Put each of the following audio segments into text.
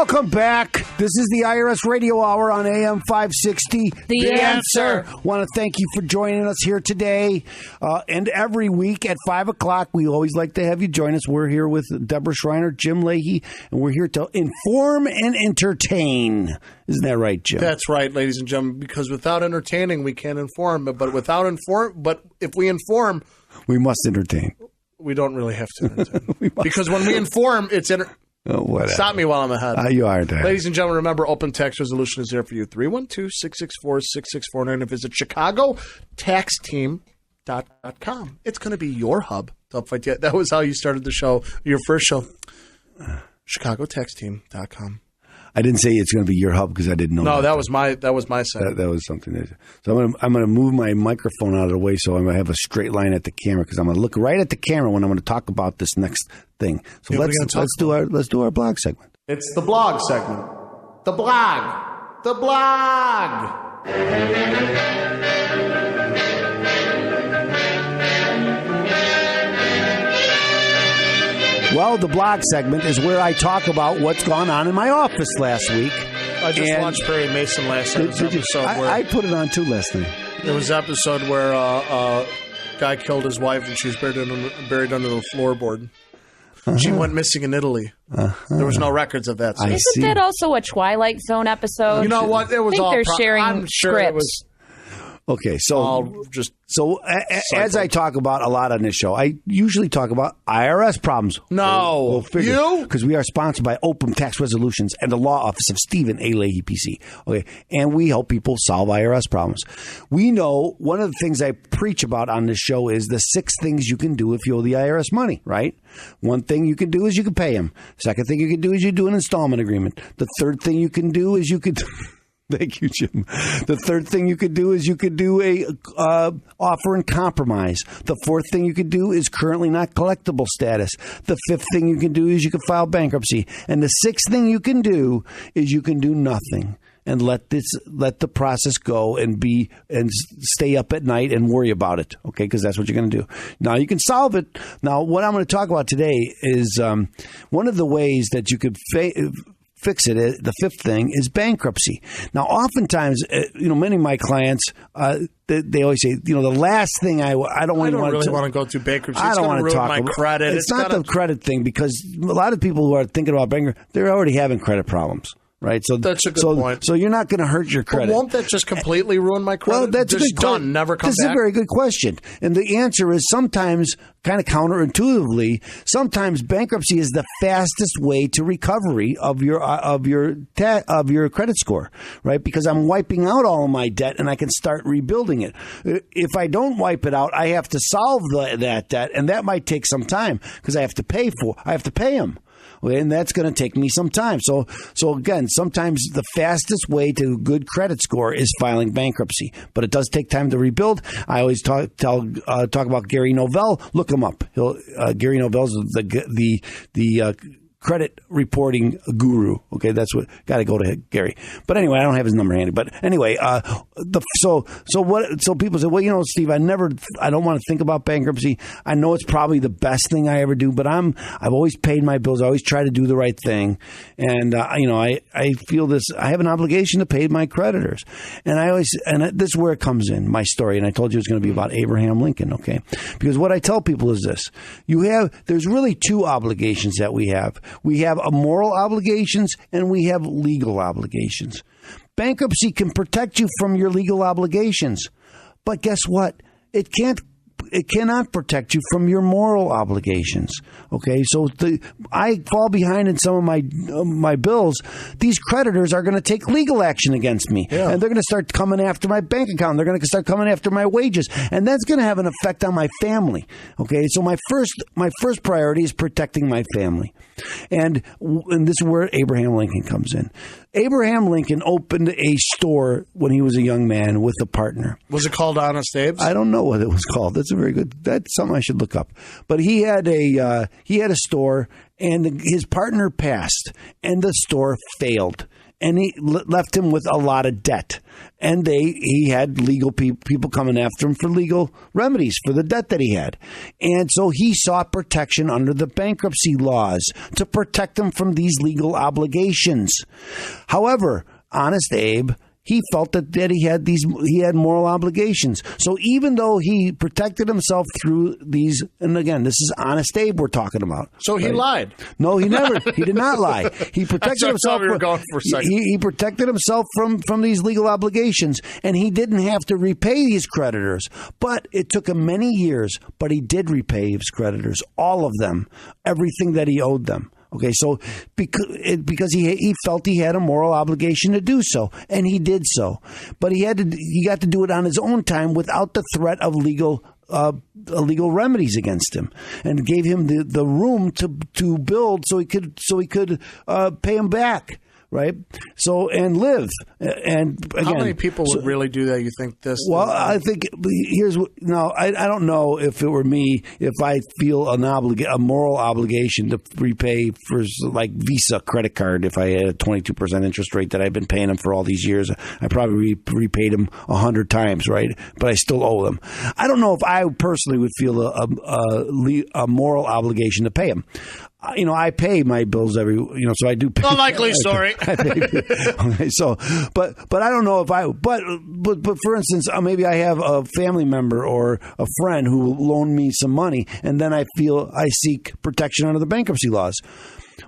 Welcome back. This is the IRS Radio Hour on AM560 The Answer. Want to thank you for joining us here today and every week at 5 o'clock. We always like to have you join us. We're here with Deborah Shriner, Jim Leahy, and we're here to inform and entertain. Isn't that right, Jim? That's right, ladies and gentlemen, because without entertaining, we can't inform. But if we inform, we must entertain. We don't really have to entertain. Because when we inform, it's Stop me while I'm ahead. You are there. Ladies and gentlemen, remember, Opem Tax Resolution is there for you. 312-664-6649 and visit ChicagoTaxTeam.com. It's going to be your hub to help fight. That was how you started the show, your first show. ChicagoTaxTeam.com. I didn't say it's going to be your hub because I didn't know. No, that was my side. That was something. So I'm going to move my microphone out of the way so I'm going to have a straight line at the camera because I'm going to look right at the camera when I'm going to talk about this next thing. So let's do our blog segment. It's the blog segment. The blog. Well, the blog segment is where I talk about what's gone on in my office last week. I just watched Perry Mason last episode. I put it on too last night. There was an episode where a guy killed his wife and she was buried under the floorboard. She went missing in Italy. There was no records of that. Isn't that also a Twilight Zone episode? You know what? It was I think all they're sharing I'm sure scripts. it was. Okay, as I talk about a lot on this show, I usually talk about IRS problems. No, you? Because we are sponsored by Opem Tax Resolutions and the law office of Stephen A. Leahy, PC. Okay, and we help people solve IRS problems. We know one of the things I preach about on this show is the 6 things you can do if you owe the IRS money, right? One thing you can do is you can pay them. Second thing you can do is you do an installment agreement. The third thing you can do is you could... Thank you, Jim. The third thing you could do is you could do a offer and compromise. The fourth thing you could do is currently not collectible status. The fifth thing you can do is you can file bankruptcy. And the sixth thing you can do is you can do nothing and let the process go and stay up at night and worry about it. Okay, because that's what you're going to do. Now you can solve it. Now what I'm going to talk about today is one of the ways that you could fix it. The fifth thing is bankruptcy. Now, oftentimes, many of my clients, they always say, the last thing I don't want to go through bankruptcy. I don't want to talk about my credit. It's not the credit thing because a lot of people who are thinking about bankruptcy, they're already having credit problems. Right, so that's a good point. So you're not going to hurt your credit. But won't that just completely ruin my credit? Well, that's just done. Never come back. This is a very good question, and the answer is sometimes, kind of counterintuitively, sometimes bankruptcy is the fastest way to recovery of your credit score. Right, because I'm wiping out all of my debt and I can start rebuilding it. If I don't wipe it out, I have to solve that debt, and that might take some time because I have to pay them. And that's going to take me some time. So again, sometimes the fastest way to a good credit score is filing bankruptcy, but it does take time to rebuild. I always talk about Gary Novell. Look him up. Gary Novell's the credit reporting guru. Okay, that's what got to go to Gary. But anyway, I don't have his number handy. But anyway, so people say, well, Steve, I don't want to think about bankruptcy. I know it's probably the best thing I ever do, but I've always paid my bills. I always try to do the right thing, and I feel this. I have an obligation to pay my creditors, and this is where it comes in, my story. And I told you it's going to be about Abraham Lincoln. Okay, because what I tell people is this: there's really 2 obligations that we have. We have moral obligations and we have legal obligations. Bankruptcy can protect you from your legal obligations, but guess what? It cannot protect you from your moral obligations. Okay, so I fall behind in some of my bills. These creditors are going to take legal action against me, and they're going to start coming after my bank account. They're going to start coming after my wages, and that's going to have an effect on my family. Okay, so my first priority is protecting my family, and this is where Abraham Lincoln comes in. Abraham Lincoln opened a store when he was a young man with a partner. Was it called Honest Abe's? I don't know what it was called. That's something I should look up. But he had a store, and his partner passed, and the store failed. and he left him with a lot of debt. And he had legal people coming after him for legal remedies for the debt that he had. And so he sought protection under the bankruptcy laws to protect him from these legal obligations. However, Honest Abe, he felt that he had moral obligations. So even though he protected himself through these, and again, this is Honest Abe we're talking about. So he lied. No, he never. He did not lie. He protected himself. He protected himself from these legal obligations, and he didn't have to repay these creditors. But it took him many years. But he did repay his creditors, all of them, everything that he owed them. Okay, so because he felt he had a moral obligation to do so, and he did so, but he got to do it on his own time without the threat of legal remedies against him, and gave him the room to build so he could pay him back. Right. So, and live. And again, how many people would really do that? You think this? Well, I think I don't know if it were me, if I feel a moral obligation to repay for like Visa credit card. If I had a 22% interest rate that I've been paying them for all these years, I probably repaid them 100 times. Right. But I still owe them. I don't know if I personally would feel a moral obligation to pay them. I pay my bills so I do pay. Unlikely story. Okay, so, but I don't know if but for instance, maybe I have a family member or a friend who loaned me some money, and then I feel I seek protection under the bankruptcy laws.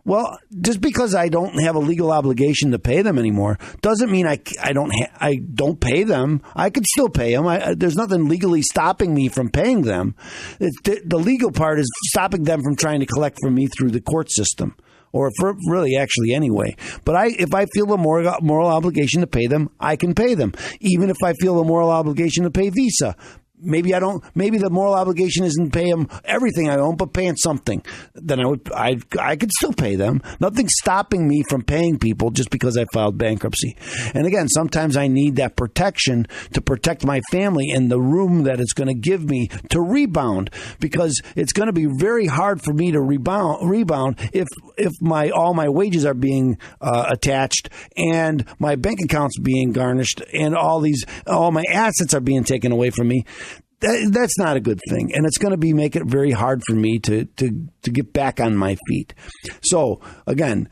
Well, just because I don't have a legal obligation to pay them anymore doesn't mean I don't pay them. I could still pay them. There's nothing legally stopping me from paying them. The legal part is stopping them from trying to collect from me through the court system, or actually anyway. But if I feel a moral obligation to pay them, I can pay them, even if I feel a moral obligation to pay Visa. Maybe I don't. Maybe the moral obligation isn't pay them everything I own, but paying something. Then I could still pay them. Nothing's stopping me from paying people just because I filed bankruptcy. And again, sometimes I need that protection to protect my family and the room that it's going to give me to rebound, because it's going to be very hard for me to rebound if all my wages are being attached and my bank account's being garnished and all my assets are being taken away from me. That's not a good thing, and it's going to make it very hard for me to get back on my feet. So again,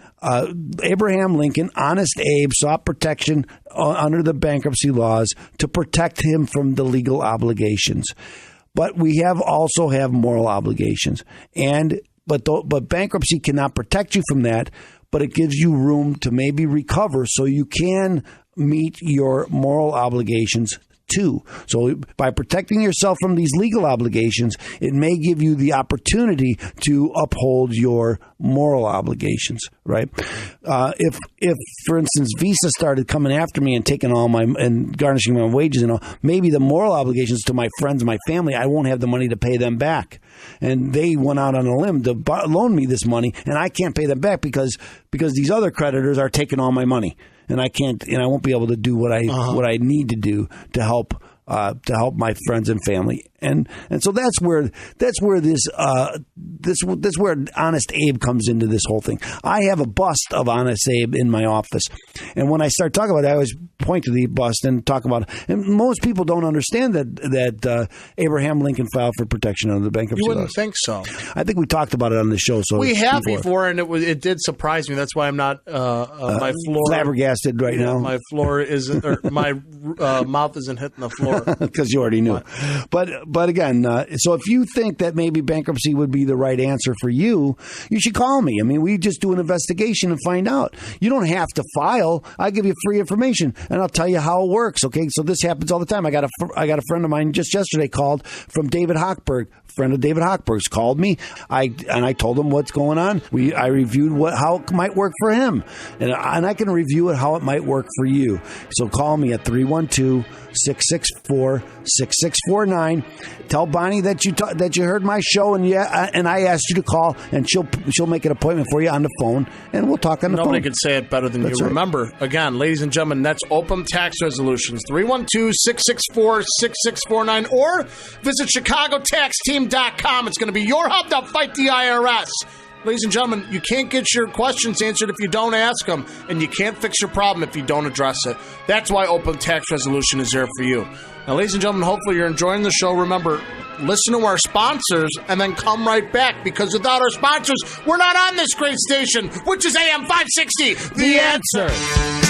Abraham Lincoln, Honest Abe, sought protection under the bankruptcy laws to protect him from the legal obligations. But we also have moral obligations, but bankruptcy cannot protect you from that. But it gives you room to maybe recover, so you can meet your moral obligations too. So by protecting yourself from these legal obligations, it may give you the opportunity to uphold your moral obligations, right? If for instance, Visa started coming after me and taking and garnishing my wages and all, maybe the moral obligations to my friends, my family, I won't have the money to pay them back. And they went out on a limb to loan me this money, and I can't pay them back because these other creditors are taking all my money. And I can't, and I won't be able to do what I need to do to help my friends and family. And so that's where Honest Abe comes into this whole thing. I have a bust of Honest Abe in my office, and when I start talking about it, I always point to the bust and talk about it. And most people don't understand that Abraham Lincoln filed for protection under the bankruptcy laws. You wouldn't think so. I think we talked about it on the show. So we have before, and it did surprise me. That's why I'm not my floor flabbergasted right now. My floor isn't, or my mouth isn't hitting the floor because you already knew. But again, so if you think that maybe bankruptcy would be the right answer for you, you should call me. I mean, we just do an investigation and find out. You don't have to file. I give you free information, and I'll tell you how it works. Okay, so this happens all the time. I got a friend of mine just yesterday called from David Hochberg. Friend of David Hochberg's called me. I told him what's going on. I reviewed how it might work for him, and I can review it how it might work for you. So call me at 312-664-6649. Tell Bonnie that you heard my show and I asked you to call, and she'll make an appointment for you on the phone, and we'll talk on the phone. Nobody could say it better than you. Remember, again, ladies and gentlemen, that's Opem Tax Resolutions, 312-664-6649, or visit ChicagoTaxTeam.com. It's going to be your hub to fight the IRS. ladies and gentlemen, you can't get your questions answered if you don't ask them, and you can't fix your problem if you don't address it. That's why Opem Tax Resolution is there for you. Now, ladies and gentlemen, hopefully you're enjoying the show. Remember, listen to our sponsors and then come right back, because without our sponsors, we're not on this great station, which is AM560 The Answer.